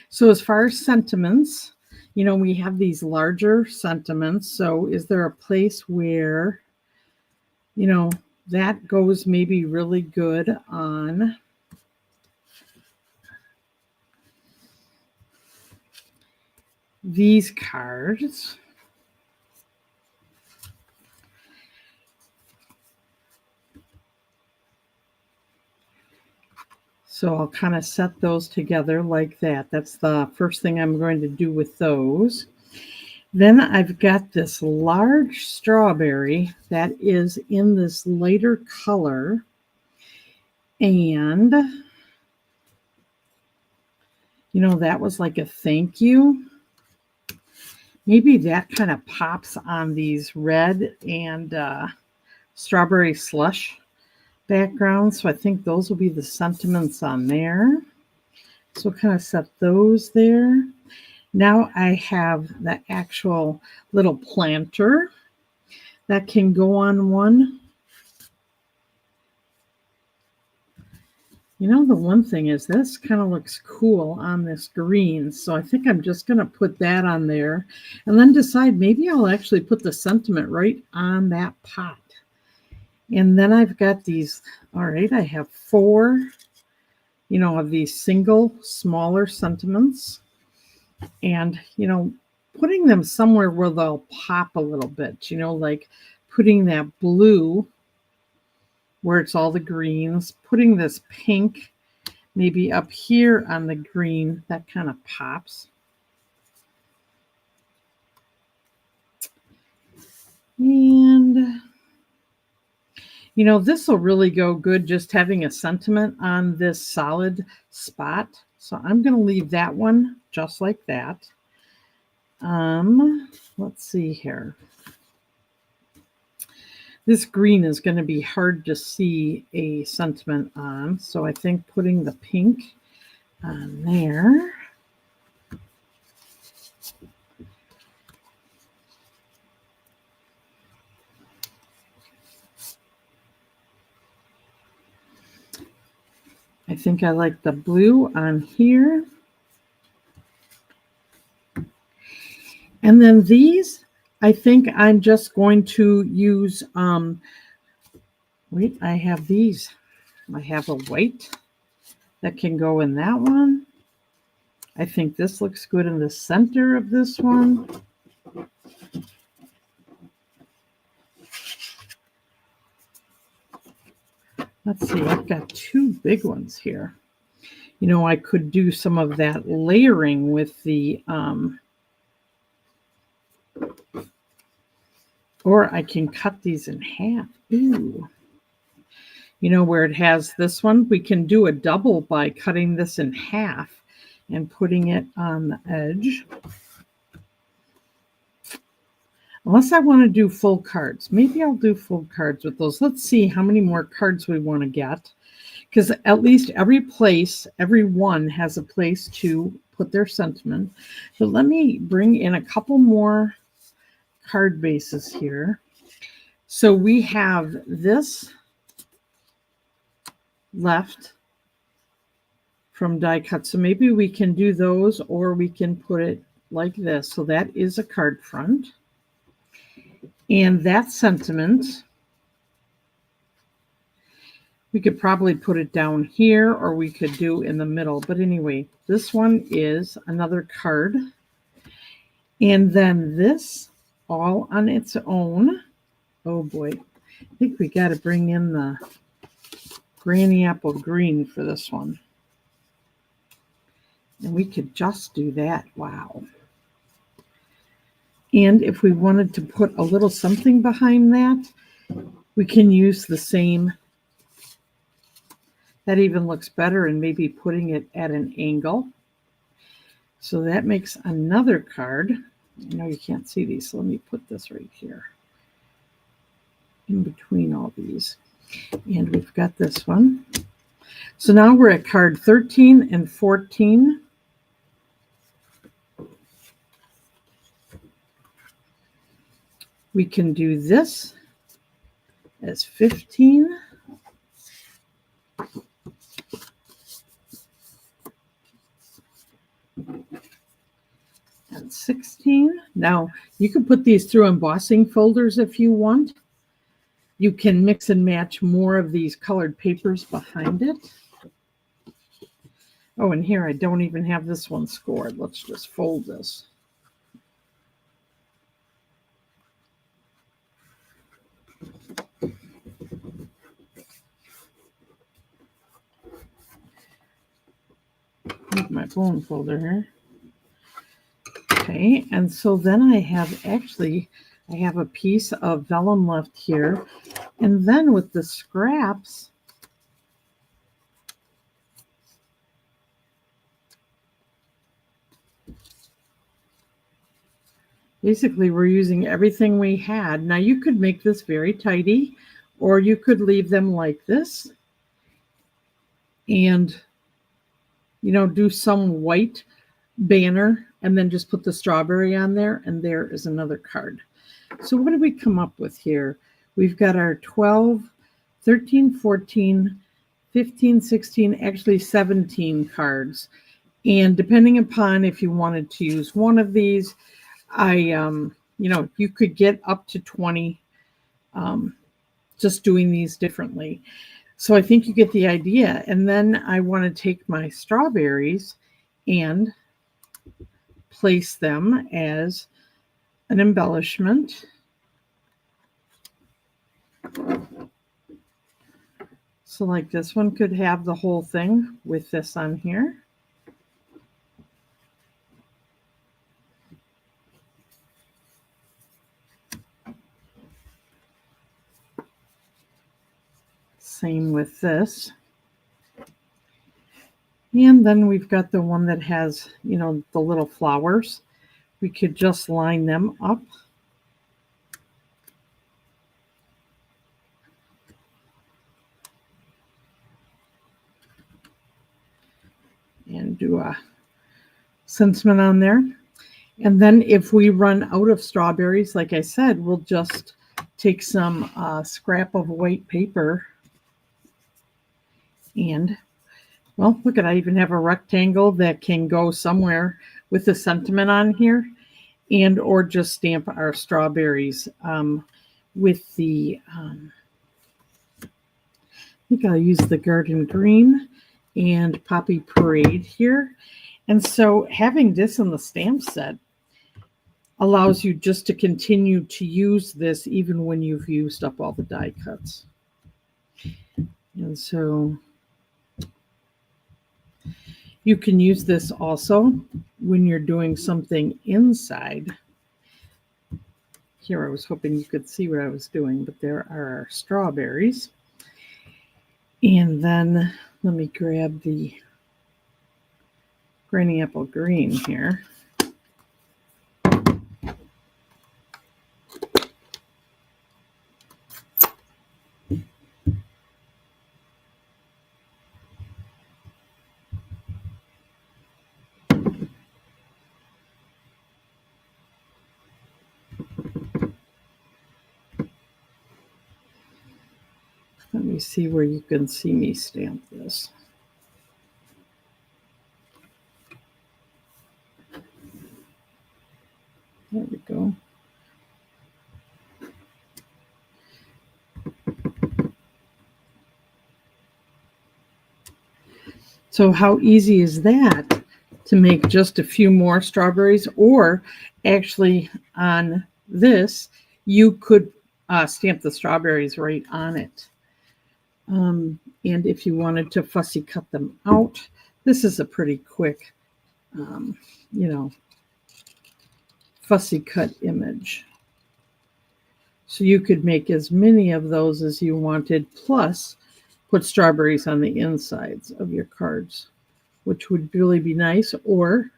So as far as sentiments, we have these larger sentiments. So is there a place where, that goes maybe really good on these cards? So I'll kind of set those together like that. That's the first thing I'm going to do with those. Then I've got this large strawberry that is in this lighter color. And, you know, that was like a thank you. Maybe that kind of pops on these red and strawberry slush backgrounds. So I think those will be the sentiments on there. So kind of set those there. Now I have the actual little planter that can go on one. You know, the one thing is this kind of looks cool on this green. So I think I'm just going to put that on there and then decide maybe I'll actually put the sentiment right on that pot. And then I've got these, all right, I have 4, you know, of these single smaller sentiments. And, you know, putting them somewhere where they'll pop a little bit, you know, like putting that blue where it's all the greens, putting this pink maybe up here on the green, that kind of pops. And, you know, this will really go good just having a sentiment on this solid spot. So I'm going to leave that one just like that. Let's see here. This green is going to be hard to see a sentiment on, so I think putting the pink on there. I think I like the blue on here. And then these, I think I'm just going to use, wait, I have these. I have a white that can go in that one. I think this looks good in the center of this one. Let's see, I've got 2 big ones here. You know, I could do some of that layering with the, or I can cut these in half. Ooh. You know, where it has this one, we can do a double by cutting this in half and putting it on the edge. Unless I want to do full cards. Maybe I'll do full cards with those. Let's see how many more cards we want to get. Because at least every one has a place to put their sentiment. So let me bring in a couple more card bases here. So we have this left from die cut. So maybe we can do those, or we can put it like this. So that is a card front. And that sentiment, we could probably put it down here, or we could do in the middle. But anyway, this one is another card. And then this all on its own. Oh boy, I think we got to bring in the Granny Apple Green for this one. And we could just do that. Wow. And if we wanted to put a little something behind that, we can use the same. That even looks better, and maybe putting it at an angle. So that makes another card. I know you can't see these, so let me put this right here in between all these. And we've got this one. So now we're at card 13 and 14. We can do this as 15. And 16. Now, you can put these through embossing folders if you want. You can mix and match more of these colored papers behind it. Oh, and here I don't even have this one scored. Let's just fold this. move my bone folder here. Okay, and so then I have a piece of vellum left here. And then with the scraps, basically we're using everything we had. Now you could make this very tidy, or you could leave them like this and, do some white banner and then just put the strawberry on there, and there is another card. So what did we come up with here? We've got our 12, 13, 14, 15, 16, actually 17 cards. And depending upon if you wanted to use one of these, you could get up to 20 just doing these differently. So I think you get the idea. And then I want to take my strawberries and place them as an embellishment. So like this one could have the whole thing with this on here. Same with this. And then we've got the one that has, the little flowers. We could just line them up. And do a sentiment on there. And then if we run out of strawberries, like I said, we'll just take some scrap of white paper and, well, look at, I even have a rectangle that can go somewhere with the sentiment on here, and or just stamp our strawberries with the, I think I'll use the Garden Green and Poppy Parade here. And so having this in the stamp set allows you just to continue to use this even when you've used up all the die cuts. And so you can use this also when you're doing something inside. Here I was hoping you could see what I was doing, but there are our strawberries. And then let me grab the Granny Apple Green here. Let me see where you can see me stamp this. There we go. So how easy is that to make just a few more strawberries? Or actually on this, you could stamp the strawberries right on it. And if you wanted to fussy cut them out, this is a pretty quick, fussy cut image. So you could make as many of those as you wanted, plus put strawberries on the insides of your cards, which would really be nice. Or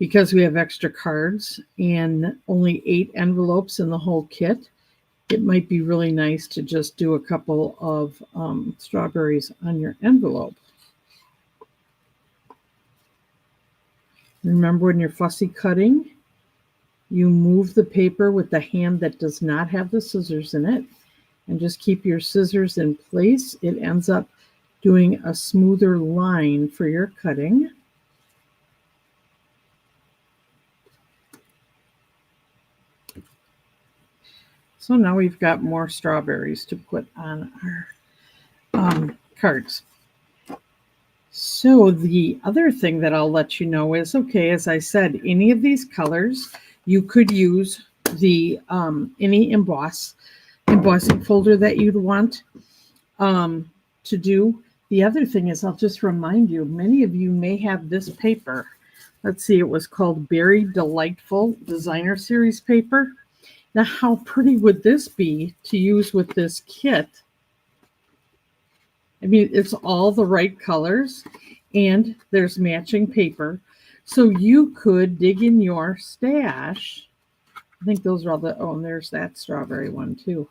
because we have extra cards and only 8 envelopes in the whole kit, it might be really nice to just do a couple of strawberries on your envelope. Remember, when you're fussy cutting, you move the paper with the hand that does not have the scissors in it, and just keep your scissors in place. It ends up doing a smoother line for your cutting. So now we've got more strawberries to put on our cards. So the other thing that I'll let you know is, okay, as I said, any of these colors, you could use the any embossing folder that you'd want to do. The other thing is, I'll just remind you, many of you may have this paper. Let's see, it was called Berry Delightful Designer Series paper. Now, how pretty would this be to use with this kit? I mean, it's all the right colors and there's matching paper. So you could dig in your stash. I think those are all the, oh, and there's that strawberry one too.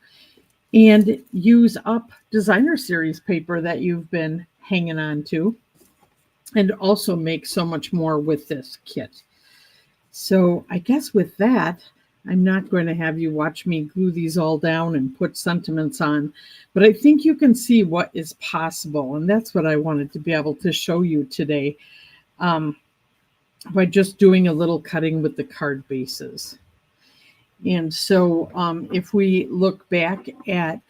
And use up designer series paper that you've been hanging on to, and also make so much more with this kit. So I guess with that, I'm not going to have you watch me glue these all down and put sentiments on, but I think you can see what is possible. And that's what I wanted to be able to show you today, by just doing a little cutting with the card bases. And so if we look back at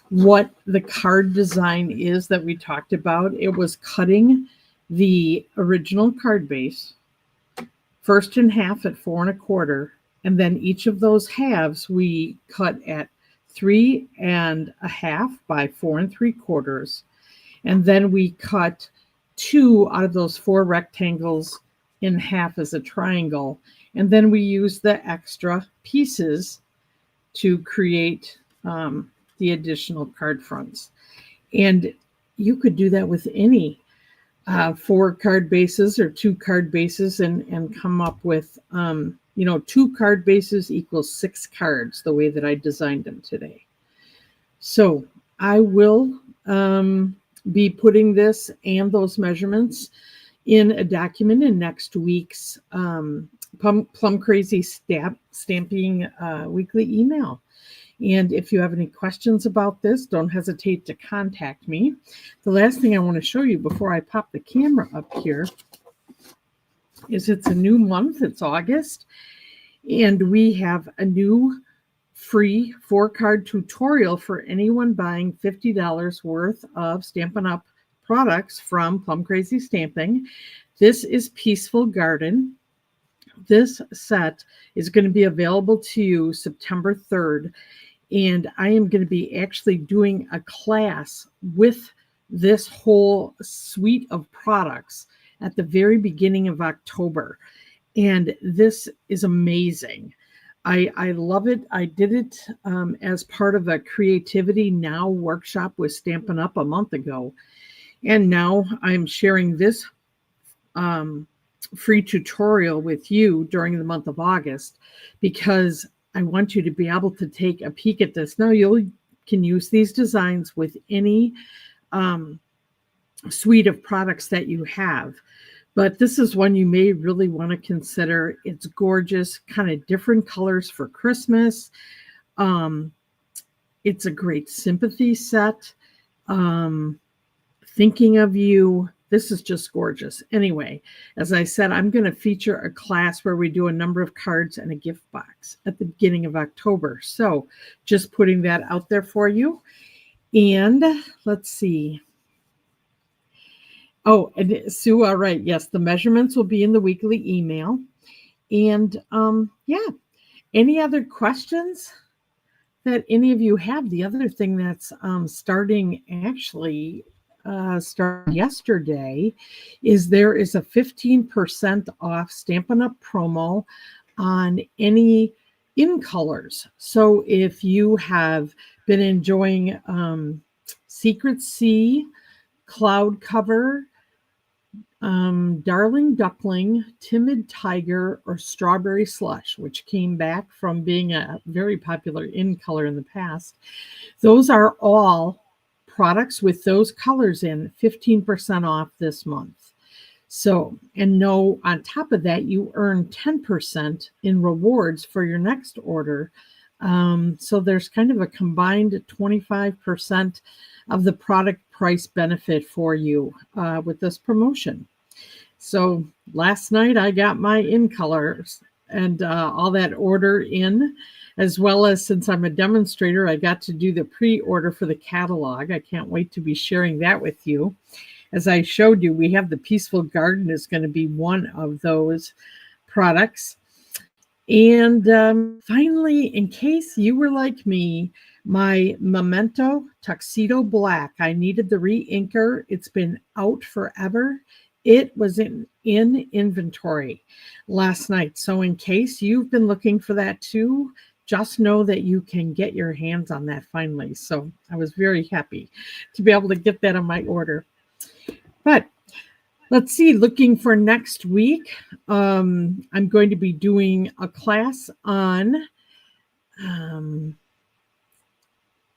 what the card design is that we talked about, it was cutting the original card base first in half at 4 1/4, and then each of those halves we cut at 3 1/2 by 4 3/4, and then we cut 2 out of those 4 rectangles in half as a triangle, and then we use the extra pieces to create the additional card fronts. And you could do that with any 4 card bases or 2 card bases, and come up with, 2 card bases equals 6 cards, the way that I designed them today. So I will be putting this and those measurements in a document in next week's Plum Crazy Stamping weekly email. And if you have any questions about this, don't hesitate to contact me. The last thing I want to show you before I pop the camera up here is it's a new month. It's August. And we have a new free 4-card tutorial for anyone buying $50 worth of Stampin' Up! Products from Plum Crazy Stamping. This is Peaceful Garden. This set is going to be available to you September 3rd. And I am going to be actually doing a class with this whole suite of products at the very beginning of October. And this is amazing. I love it. I did it as part of a Creativity Now workshop with Stampin' Up! A month ago. And now I'm sharing this free tutorial with you during the month of August, because I want you to be able to take a peek at this. Now you can use these designs with any suite of products that you have, but this is one you may really want to consider. It's gorgeous, kind of different colors for Christmas. It's a great sympathy set. Thinking of you. This is just gorgeous. Anyway, as I said, I'm going to feature a class where we do a number of cards and a gift box at the beginning of October. So just putting that out there for you. And let's see. Oh, and Sue, all right. Yes, the measurements will be in the weekly email. And yeah, any other questions that any of you have? The other thing that's starting yesterday is there is a 15% off Stampin' Up! Promo on any in colors. So if you have been enjoying Secret Sea, Cloud Cover, Darling Duckling, Timid Tiger, or Strawberry Slush, which came back from being a very popular in color in the past, those are all products with those colors in 15% off this month. So, and no, on top of that, you earn 10% in rewards for your next order. So there's kind of a combined 25% of the product price benefit for you with this promotion. So last night I got my in colors and all that order in, as well as, since I'm a demonstrator, I got to do the pre-order for the catalog. I can't wait to be sharing that with you. As I showed you, we have the Peaceful Garden is going to be one of those products. And finally, in case you were like me, my Memento Tuxedo Black. I needed the re-inker. It's been out forever. It was in inventory last night. So in case you've been looking for that too, just know that you can get your hands on that finally. So I was very happy to be able to get that on my order. But let's see, looking for next week, I'm going to be doing a class on um,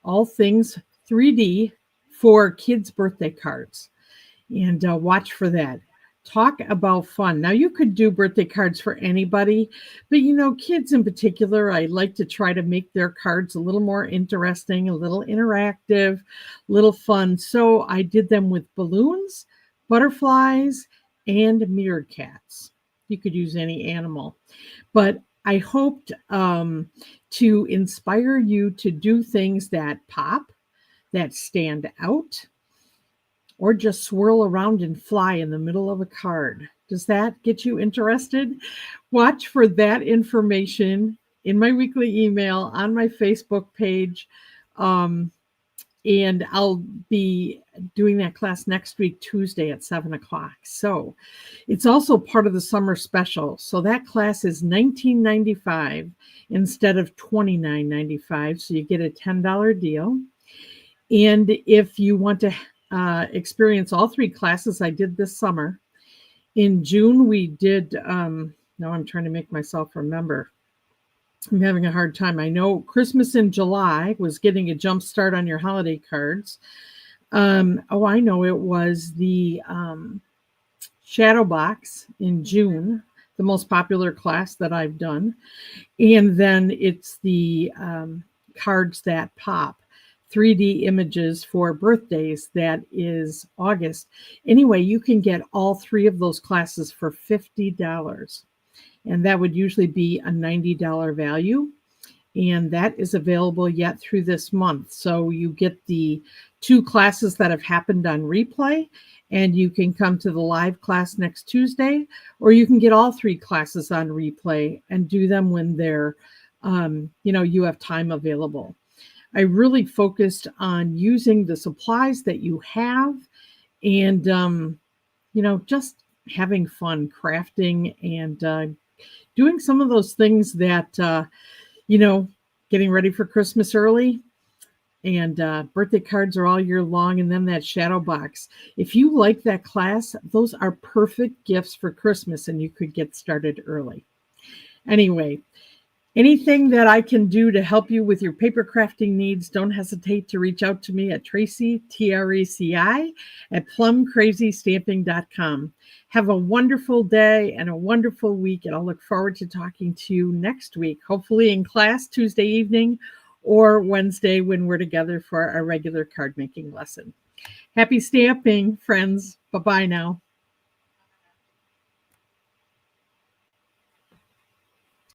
all things 3D for kids' birthday cards. And watch for that. Talk about fun. Now, you could do birthday cards for anybody, but kids in particular, I like to try to make their cards a little more interesting, a little interactive, a little fun. So I did them with balloons, butterflies, and mirrored cats. You could use any animal, but I hoped to inspire you to do things that pop, that stand out, or just swirl around and fly in the middle of a card. Does that get you interested? Watch for that information in my weekly email on my Facebook page. And I'll be doing that class next week, Tuesday at 7:00. So it's also part of the summer special. So that class is $19.95 instead of $29.95. So you get a $10 deal. And if you want to experience all three classes I did this summer, in June we did, now I'm trying to make myself remember. I'm having a hard time. I know Christmas in July was getting a jump start on your holiday cards. I know it was the Shadow Box in June, the most popular class that I've done. And then it's the cards that pop. 3D images for birthdays, that is August. Anyway, you can get all three of those classes for $50. And that would usually be a $90 value. And that is available yet through this month. So you get the two classes that have happened on replay, and you can come to the live class next Tuesday, or you can get all three classes on replay and do them when they're, you have time available. I really focused on using the supplies that you have and, just having fun crafting and doing some of those things that, getting ready for Christmas early. And birthday cards are all year long. And then that shadow box. If you like that class, those are perfect gifts for Christmas, and you could get started early. Anyway, anything that I can do to help you with your paper crafting needs, don't hesitate to reach out to me at Traci, Treci, at plumcrazystamping.com. Have a wonderful day and a wonderful week, and I'll look forward to talking to you next week, hopefully in class Tuesday evening or Wednesday when we're together for our regular card making lesson. Happy stamping, friends. Bye-bye now.